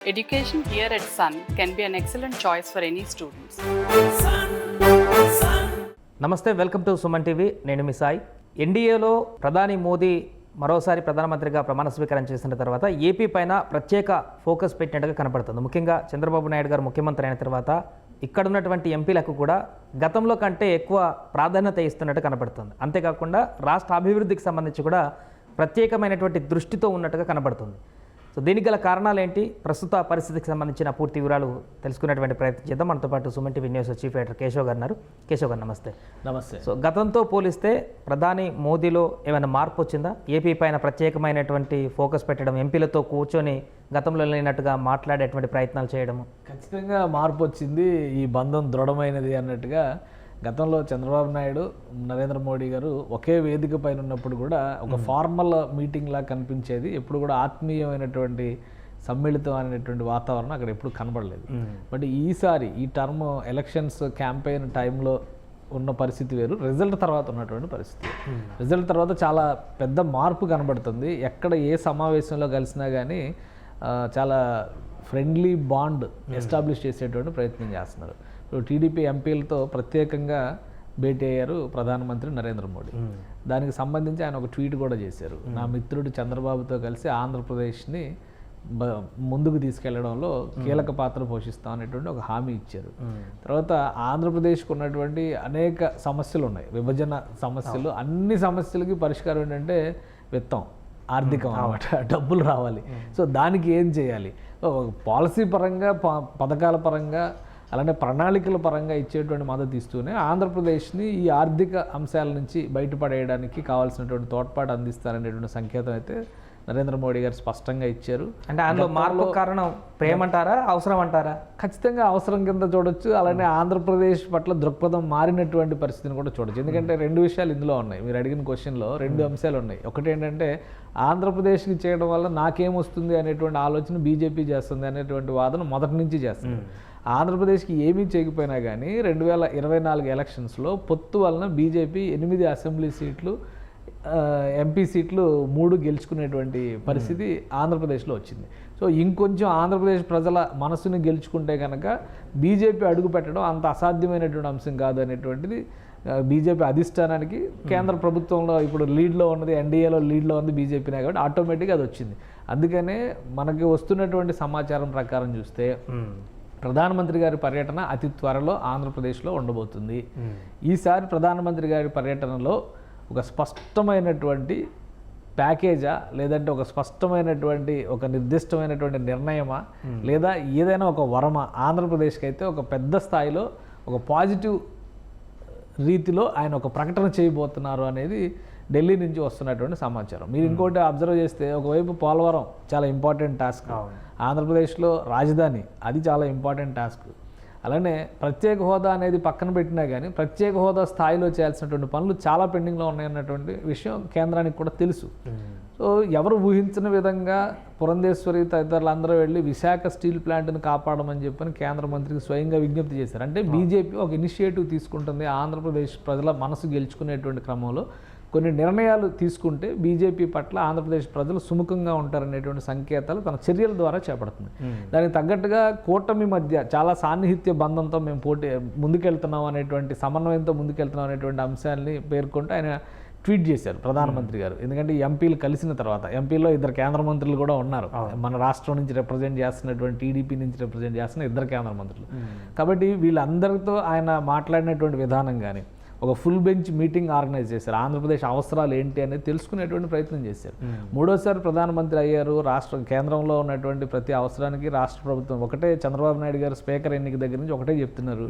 Education here at Sun can be an excellent choice for any students. నమస్తే, welcome to Suman TV. నేను మీ సాయి. ఎన్డీఏలో ప్రధాని మోదీ మరోసారి ప్రధానమంత్రిగా ప్రమాణ స్వీకారం చేసిన తర్వాత ఏపీ పైన ప్రత్యేక ఫోకస్ పెట్టినట్టుగా కనపడుతుంది. ముఖ్యంగా చంద్రబాబు నాయుడు గారు ముఖ్యమంత్రి అయిన తర్వాత ఇక్కడ ఉన్నటువంటి ఎంపీలకు కూడా గతంలో కంటే ఎక్కువ ప్రాధాన్యత ఇస్తున్నట్టు కనపడుతుంది. అంతేకాకుండా రాష్ట్ర అభివృద్ధికి సంబంధించి కూడా ప్రత్యేకమైనటువంటి దృష్టితో ఉన్నట్టుగా కనపడుతుంది. సో దీనికి గల కారణాలు ఏంటి, ప్రస్తుత పరిస్థితికి సంబంధించిన పూర్తి వివరాలు తెలుసుకునేటువంటి ప్రయత్నం చేద్దాం. మనతో పాటు Suman TV news chief editor Keshav గారు ఉన్నారు. కేశవ్ గారు నమస్తే. నమస్తే. సో గతంతో పోలిస్తే ప్రధాని మోదీలో ఏమైనా మార్పు వచ్చిందా? ఏపీ పైన ప్రత్యేకమైనటువంటి ఫోకస్ పెట్టడం, ఎంపీలతో కూర్చొని గతంలో లేనట్టుగా మాట్లాడేటువంటి ప్రయత్నాలు చేయడము. ఖచ్చితంగా మార్పు వచ్చింది. ఈ బంధం దృఢమైనది అన్నట్టుగా గతంలో చంద్రబాబు నాయుడు, నరేంద్ర మోడీ గారు ఒకే వేదిక పైన ఉన్నప్పుడు కూడా ఒక ఫార్మల్ మీటింగ్ లా కనిపించేది. ఎప్పుడు కూడా ఆత్మీయమైనటువంటి సమ్మిళితం అనేటువంటి వాతావరణం అక్కడ ఎప్పుడు కనబడలేదు. బట్ ఈసారి ఈ టర్మ్ ఎలక్షన్స్ క్యాంపెయిన్ టైంలో ఉన్న పరిస్థితి వేరు, రిజల్ట్ తర్వాత ఉన్నటువంటి పరిస్థితి. రిజల్ట్ తర్వాత చాలా పెద్ద మార్పు కనబడుతుంది. ఎక్కడ ఏ సమావేశంలో కలిసినా కానీ చాలా ఫ్రెండ్లీ బాండ్ ఎస్టాబ్లిష్ చేసేటువంటి ప్రయత్నం చేస్తున్నారు. ఇప్పుడు టీడీపీ ఎంపీలతో ప్రత్యేకంగా భేటీ అయ్యారు ప్రధానమంత్రి నరేంద్ర మోడీ. దానికి సంబంధించి ఆయన ఒక ట్వీట్ కూడా చేశారు. నా మిత్రుడు చంద్రబాబుతో కలిసి ఆంధ్రప్రదేశ్ని ముందుకు తీసుకెళ్లడంలో కీలక పాత్ర పోషిస్తాం అనేటువంటి ఒక హామీ ఇచ్చారు. తర్వాత ఆంధ్రప్రదేశ్కు ఉన్నటువంటి అనేక సమస్యలు ఉన్నాయి, విభజన సమస్యలు. అన్ని సమస్యలకి పరిష్కారం ఏంటంటే విత్తం, ఆర్థికం అన్నమాట, డబ్బులు రావాలి. సో దానికి ఏం చేయాలి, పాలసీ పరంగా పథకాల పరంగా అలానే ప్రణాళికల పరంగా ఇచ్చేటువంటి మద్దతు ఇస్తూనే ఆంధ్రప్రదేశ్ని ఈ ఆర్థిక అంశాల నుంచి బయటపడేయడానికి కావాల్సినటువంటి తోడ్పాటు అందిస్తారనేటువంటి సంకేతం అయితే నరేంద్ర మోడీ గారు స్పష్టంగా ఇచ్చారు. అంటే అందులో మార్పు కారణం ప్రేమ అంటారా, అవసరం అంటారా? ఖచ్చితంగా అవసరం కింద చూడొచ్చు. అలానే ఆంధ్రప్రదేశ్ పట్ల దృక్పథం మారినటువంటి పరిస్థితిని కూడా చూడొచ్చు. ఎందుకంటే రెండు విషయాలు ఇందులో ఉన్నాయి. మీరు అడిగిన క్వశ్చన్లో రెండు అంశాలు ఉన్నాయి. ఒకటి ఏంటంటే ఆంధ్రప్రదేశ్కి చేయడం వల్ల నాకేమొస్తుంది అనేటువంటి ఆలోచన బీజేపీ చేస్తుంది అనేటువంటి వాదన మొదటి నుంచి చేస్తుంది. ఆంధ్రప్రదేశ్కి ఏమీ చేయకపోయినా కానీ 2024 ఎలక్షన్స్లో పొత్తు వలన బీజేపీ 8 అసెంబ్లీ సీట్లు, ఎంపీ సీట్లు 3 గెలుచుకునేటువంటి పరిస్థితి ఆంధ్రప్రదేశ్లో వచ్చింది. సో ఇంకొంచెం ఆంధ్రప్రదేశ్ ప్రజల మనసుని గెలుచుకుంటే కనుక బీజేపీ అడుగు పెట్టడం అంత అసాధ్యమైనటువంటి అంశం కాదు అనేటువంటిది బీజేపీ అధిష్టానానికి, కేంద్ర ప్రభుత్వంలో ఇప్పుడు లీడ్లో ఉన్నది, ఎన్డీఏలో లీడ్లో ఉంది బీజేపీనే కాబట్టి ఆటోమేటిక్గా అది వచ్చింది. అందుకనే మనకి వస్తున్నటువంటి సమాచారం ప్రకారం చూస్తే ప్రధానమంత్రి గారి పర్యటన అతి త్వరలో ఆంధ్రప్రదేశ్లో ఉండబోతుంది. ఈసారి ప్రధానమంత్రి గారి పర్యటనలో ఒక స్పష్టమైనటువంటి ప్యాకేజా, లేదంటే ఒక స్పష్టమైనటువంటి ఒక నిర్దిష్టమైనటువంటి నిర్ణయమా, లేదా ఏదైనా ఒక వరమా, ఆంధ్రప్రదేశ్కి అయితే ఒక పెద్ద స్థాయిలో ఒక పాజిటివ్ రీతిలో ఆయన ఒక ప్రకటన చేయబోతున్నారు అనేది ఢిల్లీ నుంచి వస్తున్నటువంటి సమాచారం. మీరు ఇంకోటి అబ్జర్వ్ చేస్తే ఒకవైపు పోలవరం చాలా ఇంపార్టెంట్ టాస్క్, ఆంధ్రప్రదేశ్లో రాజధాని అది చాలా ఇంపార్టెంట్ టాస్క్. అలానే ప్రత్యేక హోదా అనేది పక్కన పెట్టినా కానీ ప్రత్యేక హోదా స్థాయిలో చేయాల్సినటువంటి పనులు చాలా పెండింగ్లో ఉన్నాయన్నటువంటి విషయం కేంద్రానికి కూడా తెలుసు. సో ఎవరు ఊహించిన విధంగా పురంధేశ్వరి తదితరులందరూ వెళ్ళి విశాఖ స్టీల్ ప్లాంట్ని కాపాడమని చెప్పని కేంద్ర మంత్రికి స్వయంగా విజ్ఞప్తి చేశారు. అంటే బీజేపీ ఒక ఇనిషియేటివ్ తీసుకుంటుంది. ఆంధ్రప్రదేశ్ ప్రజల మనసు గెలుచుకునేటువంటి క్రమంలో కొన్ని నిర్ణయాలు తీసుకుంటే బీజేపీ పట్ల ఆంధ్రప్రదేశ్ ప్రజలు సుముఖంగా ఉంటారనేటువంటి సంకేతాలు తన చర్యల ద్వారా చేపడుతుంది. దానికి తగ్గట్టుగా కూటమి మధ్య చాలా సాన్నిహిత్య బంధంతో మేము ముందుకెళ్తున్నాం అనేటువంటి, సమన్వయంతో ముందుకెళ్తున్నాం అనేటువంటి అంశాన్ని పేర్కొంటూ ఆయన ట్వీట్ చేశారు ప్రధానమంత్రి గారు. ఎందుకంటే ఎంపీలు కలిసిన తర్వాత, ఎంపీలో 2 కేంద్ర మంత్రులు కూడా ఉన్నారు. మన రాష్ట్రం నుంచి రిప్రజెంట్ చేస్తున్నటువంటి, టీడీపీ నుంచి రిప్రజెంట్ చేస్తున్న 2 కేంద్ర మంత్రులు. కాబట్టి వీళ్ళందరితో ఆయన మాట్లాడినటువంటి విధానం కానీ ఒక ఫుల్ బెంచ్ మీటింగ్ ఆర్గనైజ్ చేశారు. ఆంధ్రప్రదేశ్ అవసరాలు ఏంటి అనేది తెలుసుకునేటువంటి ప్రయత్నం చేశారు. 3వసారి ప్రధానమంత్రి అయ్యారు. కేంద్రంలో ఉన్నటువంటి ప్రతి అవసరానికి రాష్ట్ర ప్రభుత్వం ఒకటే, చంద్రబాబు నాయుడు గారు స్పీకర్ ఎన్నిక దగ్గర నుంచి ఒకటే చెప్తున్నారు,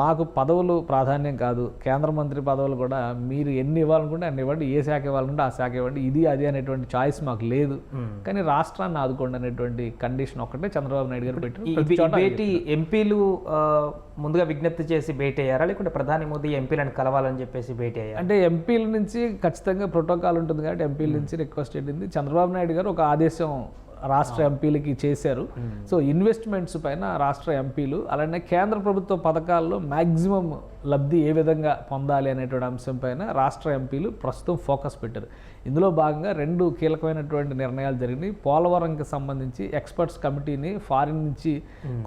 మాకు పదవులు ప్రాధాన్యం కాదు, కేంద్ర మంత్రి పదవులు కూడా మీరు ఎన్ని ఇవ్వాలనుకుంటే అన్ని ఇవ్వండి, ఏ శాఖ ఇవ్వాలనుకుంటే ఆ శాఖ ఇవ్వండి, ఇది అది అనేటువంటి చాయిస్ మాకు లేదు, కానీ రాష్ట్రాన్ని ఆదుకోండి అనేటువంటి కండిషన్ ఒకటే చంద్రబాబు నాయుడు గారు పెట్టి. ఎంపీలు ముందుగా విజ్ఞప్తి చేసి భేటీ అయ్యారా, లేకుంటే ప్రధాని మోదీ ఎంపీలను కలవాలని చెప్పేసి భేటీ అయ్యారు? అంటే ఎంపీల నుంచి ఖచ్చితంగా ప్రోటోకాల్ ఉంటుంది కాబట్టి ఎంపీల నుంచి రిక్వెస్ట్ ఏంటింది, చంద్రబాబు నాయుడు గారు ఒక ఆదేశం రాష్ట్ర ఎంపీలకి చేశారు. సో ఇన్వెస్ట్మెంట్స్ పైన రాష్ట్ర ఎంపీలు అలానే కేంద్ర ప్రభుత్వ పథకాల్లో మ్యాక్సిమం లబ్ధి ఏ విధంగా పొందాలి అనేటువంటి అంశం పైన రాష్ట్ర ఎంపీలు ప్రస్తుతం ఫోకస్ పెట్టారు. ఇందులో భాగంగా 2 కీలకమైనటువంటి నిర్ణయాలు జరిగినాయి. పోలవరంకి సంబంధించి ఎక్స్పర్ట్స్ కమిటీని ఫారిన్ నుంచి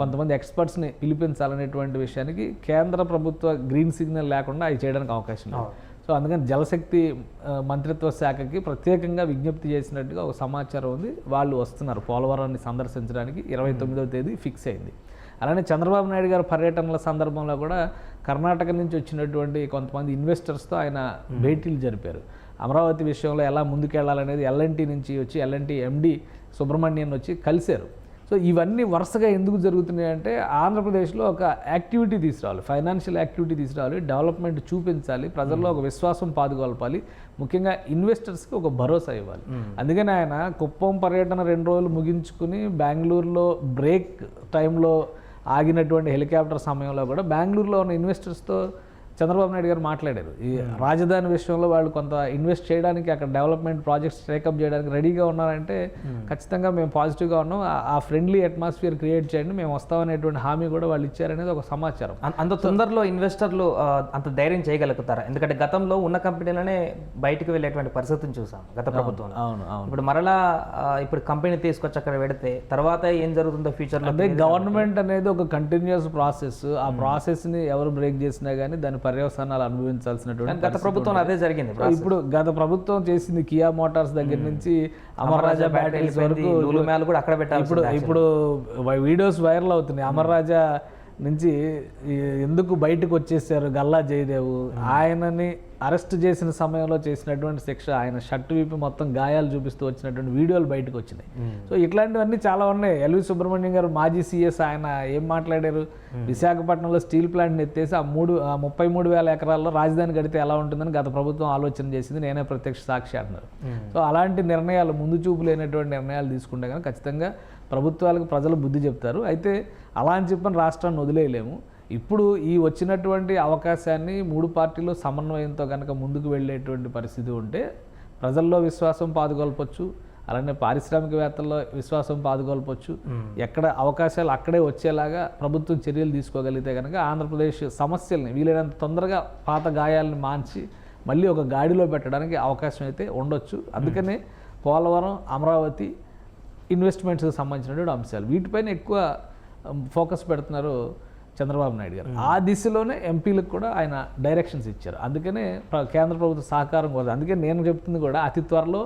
కొంతమంది ఎక్స్పర్ట్స్ని పిలిపించాలనేటువంటి విషయానికి కేంద్ర ప్రభుత్వ గ్రీన్ సిగ్నల్ లేకుండా అవి చేయడానికి అవకాశం లేదు. సో అందుకని జలశక్తి మంత్రిత్వ శాఖకి ప్రత్యేకంగా విజ్ఞప్తి చేసినట్టుగా ఒక సమాచారం ఉంది. వాళ్ళు వస్తున్నారు పోలవరాన్ని సందర్శించడానికి. 29వ తేదీ ఫిక్స్ అయింది. అలానే చంద్రబాబు నాయుడు గారి పర్యటనల సందర్భంలో కూడా కర్ణాటక నుంచి వచ్చినటువంటి కొంతమంది ఇన్వెస్టర్స్తో ఆయన భేటీలు జరిపారు. అమరావతి విషయంలో ఎలా ముందుకెళ్లాలనేది ఎల్ఎన్టీ నుంచి వచ్చి ఎల్ఎన్టీ ఎండి సుబ్రహ్మణ్యన్ వచ్చి కలిశారు. సో ఇవన్నీ వరుసగా ఎందుకు జరుగుతున్నాయి అంటే ఆంధ్రప్రదేశ్లో ఒక యాక్టివిటీ తీసుకురావాలి, ఫైనాన్షియల్ యాక్టివిటీ తీసుకురావాలి, డెవలప్మెంట్ చూపించాలి, ప్రజల్లో ఒక విశ్వాసం పాదుకొల్పాలి, ముఖ్యంగా ఇన్వెస్టర్స్కి ఒక భరోసా ఇవ్వాలి. అందుకని ఆయన కుప్పం పర్యటన 2 రోజులు ముగించుకుని బెంగళూరులో బ్రేక్ టైంలో ఆగినటువంటి హెలికాప్టర్ సమయంలో కూడా బెంగళూరులో ఉన్న ఇన్వెస్టర్స్తో చంద్రబాబు నాయుడు గారు మాట్లాడారు. ఈ రాజధాని విషయంలో వాళ్ళు కొంత ఇన్వెస్ట్ చేయడానికి, అక్కడ డెవలప్మెంట్ ప్రాజెక్ట్స్ టేకప్ చేయడానికి రెడీగా ఉన్నారంటే ఖచ్చితంగా మేము పాజిటివ్గా ఉన్నాం, ఆ ఫ్రెండ్లీ అట్మాస్ఫియర్ క్రియేట్ చేయండి, మేము వస్తామనేటువంటి హామీ కూడా వాళ్ళు ఇచ్చారనేది ఒక సమాచారం. అంత తొందరలో ఇన్వెస్టర్లు అంత ధైర్యం చేయగలుగుతారా? ఎందుకంటే గతంలో ఉన్న కంపెనీలనే బయటకు వెళ్ళేటువంటి పరిస్థితిని చూసాం గత ప్రభుత్వంలో. అవును. ఇప్పుడు మరలా ఇప్పుడు కంపెనీ తీసుకొచ్చి అక్కడ పెడితే తర్వాత ఏం జరుగుతుందో ఫ్యూచర్లో? అంటే గవర్నమెంట్ అనేది ఒక కంటిన్యూస్ ప్రాసెస్. ఆ ప్రాసెస్ని ఎవరు బ్రేక్ చేసినా కానీ దాని పర్యవసానాలు అనుభవించాల్సినటువంటి గత ప్రభుత్వం అదే జరిగింది. ఇప్పుడు గత ప్రభుత్వం చేసింది కియా మోటార్స్ దగ్గర నుంచి అమర్ రాజా బ్యాటరీస్ వరకు కూడా అక్కడ పెట్టాలి. ఇప్పుడు వీడియోస్ వైరల్ అవుతున్నాయి. అమర్ రాజా నుంచి ఎందుకు బయటకు వచ్చేసారు గల్లా జయదేవ్, ఆయనని అరెస్ట్ చేసిన సమయంలో చేసినటువంటి శిక్ష, ఆయన షర్టు విప్పి మొత్తం గాయాలు చూపిస్తూ వచ్చినటువంటి వీడియోలు బయటకు వచ్చినాయి. సో ఇట్లాంటివన్నీ చాలా ఉన్నాయి. ఎల్వి సుబ్రహ్మణ్యం గారు మాజీ సీఎస్, ఆయన ఏం మాట్లాడారు, విశాఖపట్నంలో స్టీల్ ప్లాంట్ని ఎత్తేసి ఆ 33,000 ఎకరాల్లో రాజధాని కడితే ఎలా ఉంటుందని గత ప్రభుత్వం ఆలోచన చేసింది, నేనే ప్రత్యక్ష సాక్షి అంటున్నారు. సో అలాంటి నిర్ణయాలు, ముందు చూపు లేనటువంటి నిర్ణయాలు తీసుకుంటే కనుక ఖచ్చితంగా ప్రభుత్వాలకు ప్రజలు బుద్ధి చెప్తారు. అయితే అలా అని చెప్పని రాష్ట్రాన్ని వదిలేయలేము. ఇప్పుడు ఈ వచ్చినటువంటి అవకాశాన్ని 3 పార్టీలు సమన్వయంతో కనుక ముందుకు వెళ్ళేటువంటి పరిస్థితి ఉంటే ప్రజల్లో విశ్వాసం పాదుకొల్పొచ్చు, అలానే పారిశ్రామికవేత్తల్లో విశ్వాసం పాదుకొల్పొచ్చు. ఎక్కడ అవకాశాలు అక్కడే వచ్చేలాగా ప్రభుత్వం చర్యలు తీసుకోగలిగితే కనుక ఆంధ్రప్రదేశ్ సమస్యల్ని వీలైనంత తొందరగా పాత గాయాలను మాన్చి మళ్ళీ ఒక గాడిలో పెట్టడానికి అవకాశం అయితే ఉండొచ్చు. అందుకనే పోలవరం, అమరావతి, ఇన్వెస్ట్మెంట్స్కి సంబంధించినటువంటి అంశాలు వీటిపైన ఎక్కువ ఫోకస్ పెడుతున్నారు చంద్రబాబు నాయుడు గారు. ఆ దిశలోనే ఎంపీలకు కూడా ఆయన డైరెక్షన్స్ ఇచ్చారు. అందుకనే కేంద్ర ప్రభుత్వ సహకారం కోరదు. అందుకే నేను చెప్తుంది కూడా అతి త్వరలో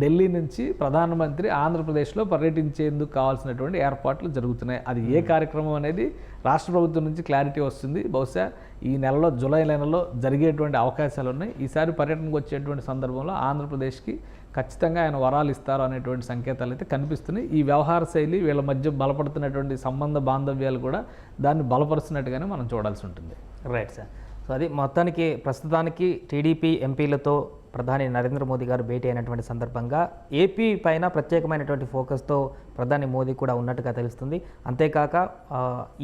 ఢిల్లీ నుంచి ప్రధానమంత్రి ఆంధ్రప్రదేశ్లో పర్యటించేందుకు కావాల్సినటువంటి ఏర్పాట్లు జరుగుతున్నాయి. అది ఏ కార్యక్రమం అనేది రాష్ట్ర ప్రభుత్వం నుంచి క్లారిటీ వస్తుంది. బహుశా ఈ నెలలో, జూలై నెలలో జరిగేటువంటి అవకాశాలు ఉన్నాయి. ఈసారి పర్యటనకు వచ్చేటువంటి సందర్భంలో ఆంధ్రప్రదేశ్కి ఖచ్చితంగా ఆయన వరాలు ఇస్తారు అనేటువంటి సంకేతాలు అయితే కనిపిస్తున్నాయి. ఈ వ్యవహార శైలి, వీళ్ళ మధ్య బలపడుతున్నటువంటి సంబంధ బాంధవ్యాలు కూడా దాన్ని బలపరుస్తున్నట్టుగానే మనం చూడాల్సి ఉంటుంది. Right sir. సో అది మొత్తానికి ప్రస్తుతానికి టీడీపీ ఎంపీలతో ప్రధాని నరేంద్ర మోదీ గారు భేటీ అయినటువంటి సందర్భంగా ఏపీ పైన ప్రత్యేకమైనటువంటి ఫోకస్తో ప్రధాని మోదీ కూడా ఉన్నట్టుగా తెలుస్తుంది. అంతేకాక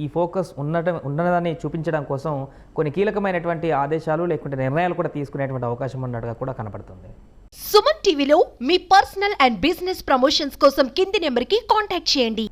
ఈ ఫోకస్ ఉన్నదాన్ని చూపించడం కోసం కొన్ని కీలకమైనటువంటి ఆదేశాలు లేకుంటే నిర్ణయాలు కూడా తీసుకునేటువంటి అవకాశం ఉన్నట్టుగా కూడా కనపడుతుంది. సుమన్ టీవీలో మీ పర్సనల్ అండ్ బిజినెస్ ప్రమోషన్స్ కోసం కింది నెంబర్కి కాంటాక్ట్ చేయండి.